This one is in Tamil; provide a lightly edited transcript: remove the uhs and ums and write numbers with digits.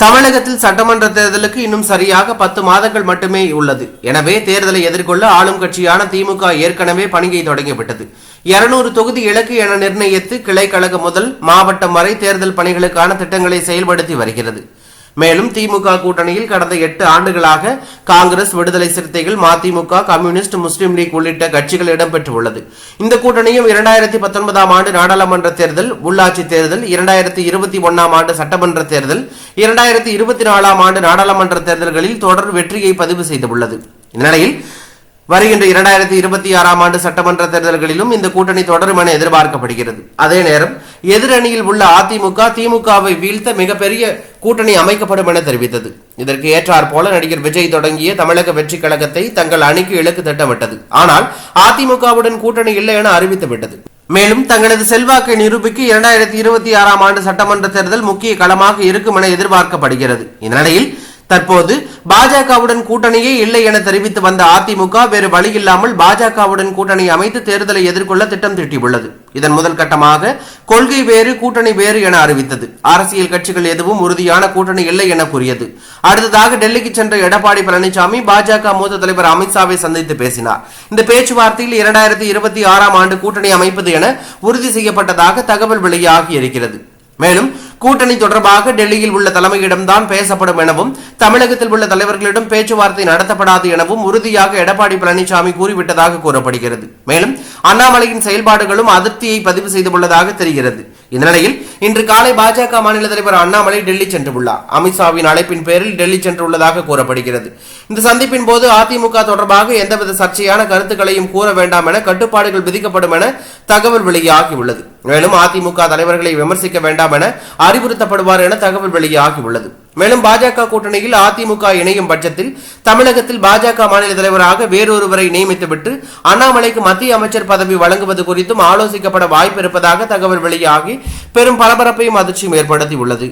தமிழகத்தில் சட்டமன்ற தேர்தலுக்கு இன்னும் சரியாக 10 மாதங்கள் மட்டுமே உள்ளது. எனவே தேர்தலை எதிர்கொள்ள ஆளும் கட்சியான திமுக ஏற்கனவே பணியை தொடங்கிவிட்டது. 200 தொகுதி இலக்கு என நிர்ணயித்து கிளை கழகம் முதல் மாவட்டம் வரை தேர்தல் பணிகளுக்கான திட்டங்களை செயல்படுத்தி வருகிறது. மேலும் திமுக கூட்டணியில் கடந்த 8 ஆண்டுகளாக காங்கிரஸ், விடுதலை சிறுத்தைகள், மதிமுக, கம்யூனிஸ்ட், முஸ்லீம் லீக் உள்ளிட்ட கட்சிகள் இடம்பெற்றுள்ளது. இந்த கூட்டணியும் 2019 ஆண்டு நாடாளுமன்ற தேர்தல், உள்ளாட்சி தேர்தல், 2021 ஆண்டு சட்டமன்ற தேர்தல், 2024 ஆண்டு நாடாளுமன்ற தேர்தல்களில் தொடர் வெற்றியை பதிவு செய்துள்ளது. இந்நிலையில் வருகின்ற 2026 ஆண்டு சட்டமன்ற தேர்தல்களிலும் இந்த கூட்டணி தொடரும் என எதிர்பார்க்கப்படுகிறது. அதே நேரம் எதிரணியில் உள்ள அதிமுக திமுகவை வீழ்த்த மிகப்பெரிய கூட்டணி அமைக்கப்படும் என தெரிவித்தது. இதற்கு ஏற்றாற் போல நடிகர் விஜய் தொடங்கிய தமிழக வெற்றி கழகத்தை தங்கள் அணிக்கு இலக்கு திட்டமிட்டது. ஆனால் அதிமுகவுடன் கூட்டணி இல்லை என அறிவித்துவிட்டது. மேலும் தங்களது செல்வாக்கை நிரூபிக்க 2026 ஆண்டு சட்டமன்ற தேர்தல் முக்கிய களமாக இருக்கும் என எதிர்பார்க்கப்படுகிறது. இந்நிலையில் தற்போது பாஜகவுடன் கூட்டணியே இல்லை என தெரிவித்து வந்த அதிமுக வேறு வழியில்லாமல் பாஜகவுடன் கூட்டணி அமைத்து தேர்தலை எதிர்கொள்ள திட்டம் தீட்டியுள்ளது. இதன் முதல் கட்டமாக கொள்கை வேறு கூட்டணி வேறு என அறிவித்தது. அரசியல் கட்சிகள் எதுவும் உறுதியான கூட்டணி இல்லை என கூறியது. அடுத்ததாக டெல்லிக்கு சென்ற எடப்பாடி பழனிசாமி பாஜக மூத்த தலைவர் அமித்ஷாவை சந்தித்து பேசினார். இந்த பேச்சுவார்த்தையில் 2026 ஆண்டு கூட்டணி அமைப்பது என உறுதி செய்யப்பட்டதாக தகவல் வெளியாகி இருக்கிறது. மேலும் கூட்டணி தொடர்பாக டெல்லியில் உள்ள தலைமையிடம்தான் பேசப்படும் எனவும் தமிழகத்தில் உள்ள தலைவர்களிடம் பேச்சுவார்த்தை நடத்தப்படாது எனவும் உறுதியாக எடப்பாடி பழனிசாமி கூறிவிட்டதாக கூறப்படுகிறது. மேலும் அண்ணாமலையின் செயல்பாடுகளும் அதிருப்தியை பதிவு செய்துள்ளதாக தெரிகிறது. இந்நிலையில் இன்று காலை பாஜக மாநில தலைவர் அண்ணாமலை டெல்லி சென்றுள்ளார். அமித்ஷாவின் அழைப்பின் பேரில் டெல்லி சென்றுள்ளதாக கூறப்படுகிறது. இந்த சந்திப்பின் போது அதிமுக தொடர்பாக எந்தவித சர்ச்சையான கருத்துக்களையும் கூற வேண்டாம் என கட்டுப்பாடுகள் விதிக்கப்படும் என தகவல் வெளியாகியுள்ளது. மேலும் அதிமுக தலைவர்களை விமர்சிக்க வேண்டாம் என அறிவுறுத்தப்படுவார் என தகவல் வெளியாகியுள்ளது. மேலும் பாஜக கூட்டணியில் அதிமுக இணையும் பட்சத்தில் தமிழகத்தில் பாஜக மாநில தலைவராக வேறொருவரை நியமித்துவிட்டு அண்ணாமலைக்கு மத்திய அமைச்சர் பதவி வழங்குவது குறித்தும் ஆலோசிக்கப்பட வாய்ப்பு இருப்பதாக தகவல் வெளியாகி பெரும் பரபரப்பையும் அதிர்ச்சியும் ஏற்படுத்தியுள்ளது.